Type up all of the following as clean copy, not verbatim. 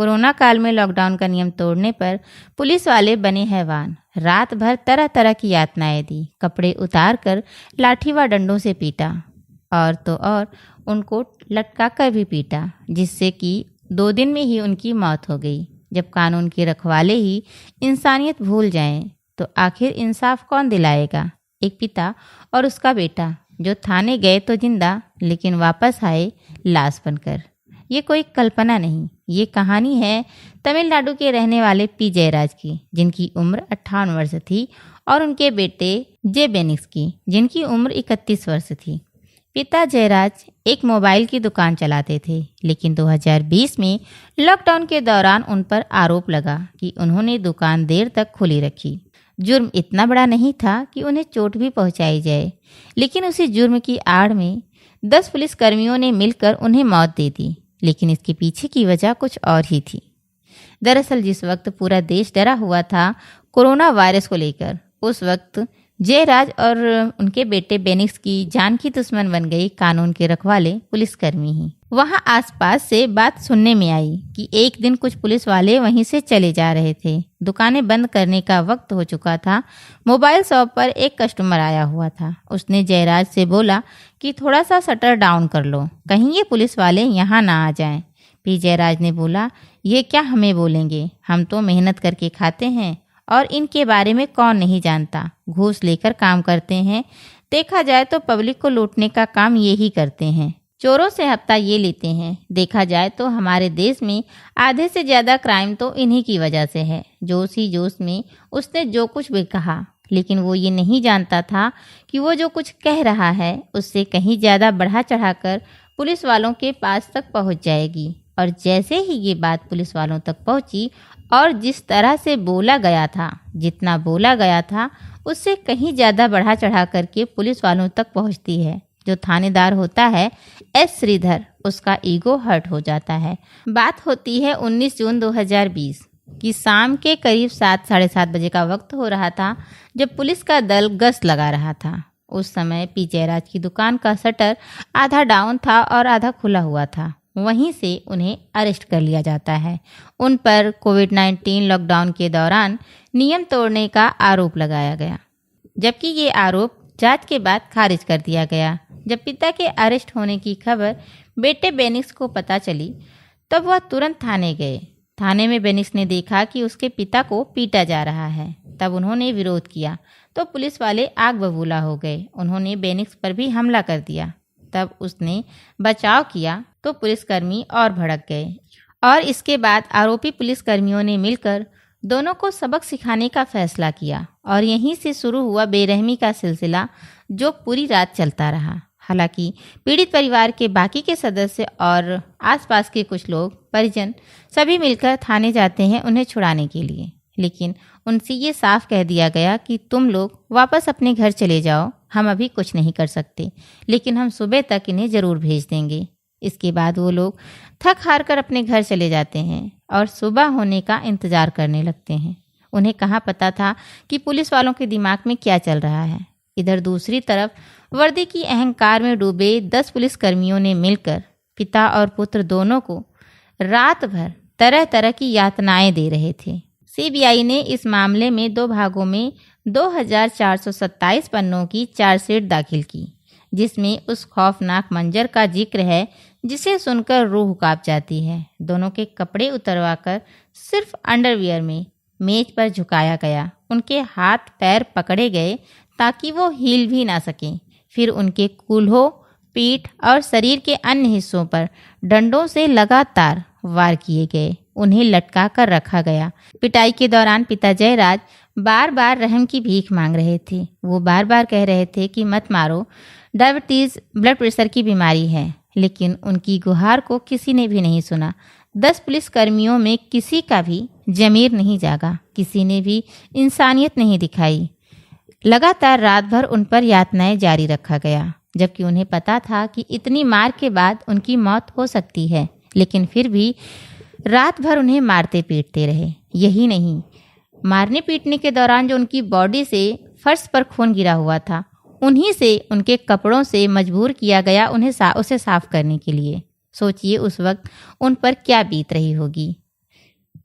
Corona काल में lockdown का नियम तोड़ने पर पुलिस वाले बने हैवान। रात भर तरह तरह की यातनाएं दी, कपड़े उतार कर लाठी व डंडों से पीटा और तो और उनको लटका कर भी पीटा, जिससे कि 2 दिन में ही उनकी मौत हो गई। जब कानून के रखवाले ही इंसानियत भूल जाएं तो आखिर इंसाफ कौन दिलाएगा। एक पिता और उसका बेटा जो थाने गए तो जिंदा, लेकिन वापस आए लाश बनकर। ये कोई कल्पना नहीं, ये कहानी है तमिलनाडु के रहने वाले पी जयराज की, जिनकी उम्र 58 वर्ष थी, और उनके बेटे जे बेनिक्स की, जिनकी उम्र 31 वर्ष थी। पिता जयराज एक मोबाइल की दुकान चलाते थे, लेकिन 2020 में लॉकडाउन के दौरान उन पर आरोप लगा कि उन्होंने दुकान देर तक खुली रखी। जुर्म इतना बड़ा नहीं था कि उन्हें चोट भी पहुंचाई जाए, लेकिन उसी जुर्म की आड़ में 10 पुलिसकर्मियों ने मिलकर उन्हें मौत दे दी। लेकिन इसके पीछे की वजह कुछ और ही थी। दरअसल जिस वक्त पूरा देश डरा हुआ था कोरोना वायरस को लेकर, उस वक्त जयराज और उनके बेटे बेनिक्स की जान की दुश्मन बन गई कानून के रखवाले पुलिसकर्मी ही। वहां आसपास से बात सुनने में आई कि एक दिन कुछ पुलिस वाले वहीं से चले जा रहे थे। दुकानें बंद करने का वक्त हो चुका था। मोबाइल शॉप पर एक कस्टमर आया हुआ था। उसने जयराज से बोला कि थोड़ा सा शटर डाउन कर लो, कहीं ये पुलिस वाले यहाँ ना आ जाएं। पी जयराज ने बोला, ये क्या हमें बोलेंगे, हम तो मेहनत करके खाते हैं और इनके बारे में कौन नहीं जानता। घूस लेकर काम करते हैं, देखा जाए तो पब्लिक को लूटने का काम ये ही करते हैं, चोरों से हफ्ता ये लेते हैं। देखा जाए तो हमारे देश में आधे से ज़्यादा क्राइम तो इन्हीं की वजह से है। जोश ही जोश में उसने जो कुछ भी कहा, लेकिन वो ये नहीं जानता था कि वो जो कुछ कह रहा है उससे कहीं ज़्यादा बढ़ा चढ़ाकर पुलिस वालों के पास तक पहुंच जाएगी। और जैसे ही ये बात पुलिस वालों तक पहुंची और जिस तरह से बोला गया था, जितना बोला गया था उससे कहीं ज़्यादा बढ़ा चढ़ा करके पुलिस वालों तक पहुंचती है। जो थानेदार होता है एस श्रीधर, उसका ईगो हर्ट हो जाता है। बात होती है 19 जून 2020 की शाम के करीब 7 साढ़े 7 बजे का वक्त हो रहा था, जब पुलिस का दल गश्त लगा रहा था। उस समय पी जयराज की दुकान का शटर आधा डाउन था और आधा खुला हुआ था। वहीं से उन्हें अरेस्ट कर लिया जाता है। उन पर कोविड-19 लॉकडाउन के दौरान नियम तोड़ने का आरोप लगाया गया, जबकि ये आरोप जांच के बाद खारिज कर दिया गया। जब पिता के अरेस्ट होने की खबर बेटे बेनिक्स को पता चली, तब वह तुरंत थाने गए। थाने में बेनिक्स ने देखा कि उसके पिता को पीटा जा रहा है। तब उन्होंने विरोध किया तो पुलिस वाले आग बबूला हो गए। उन्होंने बेनिक्स पर भी हमला कर दिया। तब उसने बचाव किया तो पुलिसकर्मी और भड़क गए और इसके बाद आरोपी पुलिसकर्मियों ने मिलकर दोनों को सबक सिखाने का फैसला किया और यहीं से शुरू हुआ बेरहमी का सिलसिला, जो पूरी रात चलता रहा। हालांकि पीड़ित परिवार के बाकी के सदस्य और आसपास के कुछ लोग, परिजन सभी मिलकर थाने जाते हैं उन्हें छुड़ाने के लिए, लेकिन उनसे ये साफ कह दिया गया कि तुम लोग वापस अपने घर चले जाओ, हम अभी कुछ नहीं कर सकते, लेकिन हम सुबह तक इन्हें ज़रूर भेज देंगे। इसके बाद वो लोग थक हार कर अपने घर चले जाते हैं और सुबह होने का इंतज़ार करने लगते हैं। उन्हें कहाँ पता था कि पुलिस वालों के दिमाग में क्या चल रहा है। इधर दूसरी तरफ वर्दी की अहंकार में डूबे 10 पुलिसकर्मियों ने मिलकर पिता और पुत्र दोनों को रात भर तरह तरह की यातनाएं दे रहे थे। सीबीआई ने इस मामले में 2 भागों में 2427 पन्नों की चार्जशीट दाखिल की, जिसमें उस खौफनाक मंजर का जिक्र है जिसे सुनकर रूह कांप जाती है। दोनों के कपड़े उतरवाकर सिर्फ अंडरवियर में मेज पर झुकाया गया। उनके हाथ पैर पकड़े गए ताकि वो हिल भी ना सकें। फिर उनके कूल्हों, पीठ और शरीर के अन्य हिस्सों पर डंडों से लगातार वार किए गए। उन्हें लटका कर रखा गया। पिटाई के दौरान पिता जयराज बार बार रहम की भीख मांग रहे थे। वो बार बार कह रहे थे कि मत मारो, डायबिटीज़, ब्लड प्रेशर की बीमारी है, लेकिन उनकी गुहार को किसी ने भी नहीं सुना। 10 पुलिसकर्मियों में किसी का भी ज़मीर नहीं जागा, किसी ने भी इंसानियत नहीं दिखाई। लगातार रात भर उन पर यातनाएं जारी रखा गया, जबकि उन्हें पता था कि इतनी मार के बाद उनकी मौत हो सकती है, लेकिन फिर भी रात भर उन्हें मारते पीटते रहे। यही नहीं, मारने पीटने के दौरान जो उनकी बॉडी से फर्श पर खून गिरा हुआ था, उन्हीं से, उनके कपड़ों से मजबूर किया गया उन्हें उसे साफ करने के लिए। सोचिए उस वक्त उन पर क्या बीत रही होगी।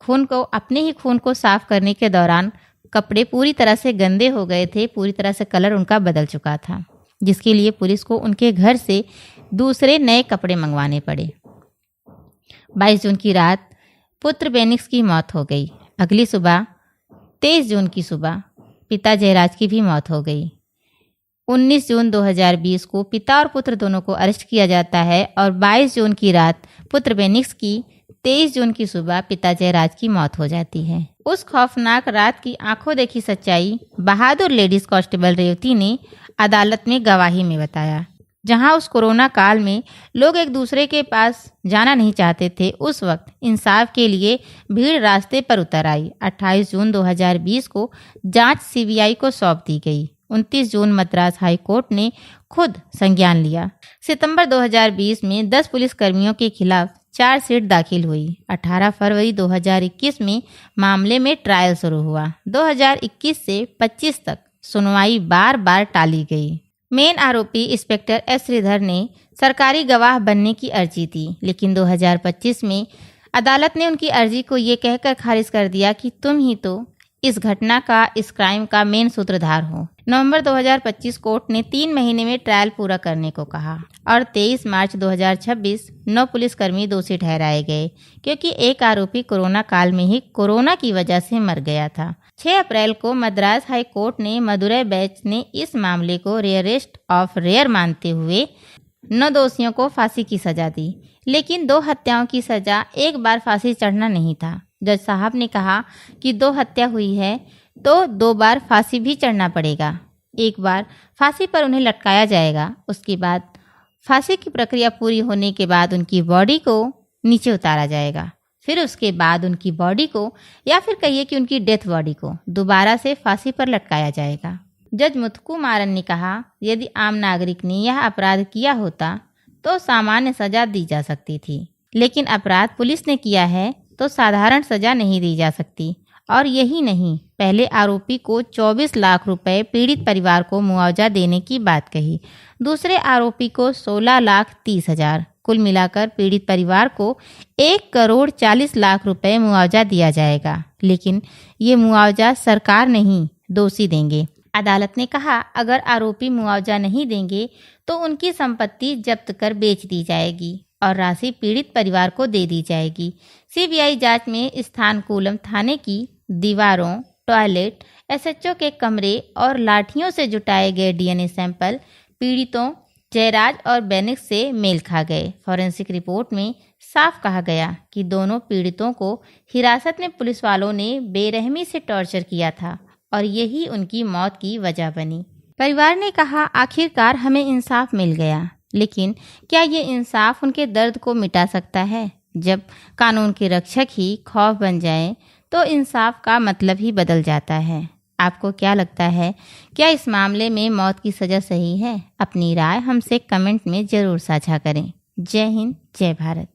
अपने ही खून को साफ करने के दौरान कपड़े पूरी तरह से गंदे हो गए थे, पूरी तरह से कलर उनका बदल चुका था, जिसके लिए पुलिस को उनके घर से दूसरे नए कपड़े मंगवाने पड़े। 22 जून की रात पुत्र बेनिक्स की मौत हो गई। अगली सुबह 23 जून की सुबह पिता जयराज की भी मौत हो गई। 19 जून 2020 को पिता और पुत्र दोनों को अरेस्ट किया जाता है और 22 जून की रात पुत्र बेनिक्स की, 23 जून की सुबह पिता जयराज की मौत हो जाती है। उस खौफनाक रात की आंखों देखी सच्चाई बहादुर लेडीज कांस्टेबल रेवती ने अदालत में गवाही में बताया। जहां उस कोरोना काल में लोग एक दूसरे के पास जाना नहीं चाहते थे, उस वक्त इंसाफ के लिए भीड़ रास्ते पर उतर आई। 28 जून 2020 को जांच सीबीआई को सौंप दी गई। 29 जून मद्रास हाई कोर्ट ने खुद संज्ञान लिया। सितंबर 2020 में 10 पुलिसकर्मियों के खिलाफ चार्जशीट दाखिल हुई। 18 फरवरी 2021 में मामले में ट्रायल शुरू हुआ। 2021 से 25 तक सुनवाई बार बार टाली गई। मेन आरोपी इंस्पेक्टर एस श्रीधर ने सरकारी गवाह बनने की अर्जी दी, लेकिन 2025 में अदालत ने उनकी अर्जी को ये कहकर खारिज कर दिया कि तुम ही तो इस घटना का, इस क्राइम का मेन सूत्रधार हो। नवंबर 2025 कोर्ट ने 3 महीने में ट्रायल पूरा करने को कहा और 23 मार्च 2026 9 पुलिसकर्मी दोषी ठहराए गए, क्योंकि एक आरोपी कोरोना काल में ही कोरोना की वजह से मर गया था। 6 अप्रैल को मद्रास हाई कोर्ट ने मदुरै बेंच ने इस मामले को रेयरेस्ट ऑफ रेयर मानते हुए 9 दोषियों को फांसी की सजा दी, लेकिन 2 हत्याओं की सजा एक बार फांसी चढ़ना नहीं था। जज साहब ने कहा कि 2 हत्या हुई है तो 2 बार फांसी भी चढ़ना पड़ेगा। एक बार फांसी पर उन्हें लटकाया जाएगा, उसके बाद फांसी की प्रक्रिया पूरी होने के बाद उनकी बॉडी को नीचे उतारा जाएगा, फिर उसके बाद उनकी बॉडी को, या फिर कहिए कि उनकी डेथ बॉडी को दोबारा से फांसी पर लटकाया जाएगा। जज मुथुकु मारन ने कहा, यदि आम नागरिक ने यह अपराध किया होता तो सामान्य सजा दी जा सकती थी, लेकिन अपराध पुलिस ने किया है तो साधारण सजा नहीं दी जा सकती। और यही नहीं, पहले आरोपी को 24 लाख रुपए पीड़ित परिवार को मुआवजा देने की बात कही, दूसरे आरोपी को 16,30,000, कुल मिलाकर पीड़ित परिवार को 1,40,00,000 रुपए मुआवजा दिया जाएगा, लेकिन ये मुआवजा सरकार नहीं, दोषी देंगे। अदालत ने कहा, अगर आरोपी मुआवजा नहीं देंगे तो उनकी संपत्ति जब्त कर बेच दी जाएगी और राशि पीड़ित परिवार को दे दी जाएगी। सीबीआई जांच में स्थानकुलम थाने की दीवारों, टॉयलेट, एसएचओ के कमरे और लाठियों से जुटाए गए डीएनए सैंपल पीड़ितों जयराज और बेनिक्स से मेल खा गए। फॉरेंसिक रिपोर्ट में साफ कहा गया कि दोनों पीड़ितों को हिरासत में पुलिस वालों ने बेरहमी से टॉर्चर किया था और यही उनकी मौत की वजह बनी। परिवार ने कहा, आखिरकार हमें इंसाफ मिल गया, लेकिन क्या ये इंसाफ उनके दर्द को मिटा सकता है? जब कानून के रक्षक ही खौफ बन जाएं, तो इंसाफ का मतलब ही बदल जाता है। आपको क्या लगता है, क्या इस मामले में मौत की सज़ा सही है? अपनी राय हमसे कमेंट में ज़रूर साझा करें। जय हिंद, जय भारत।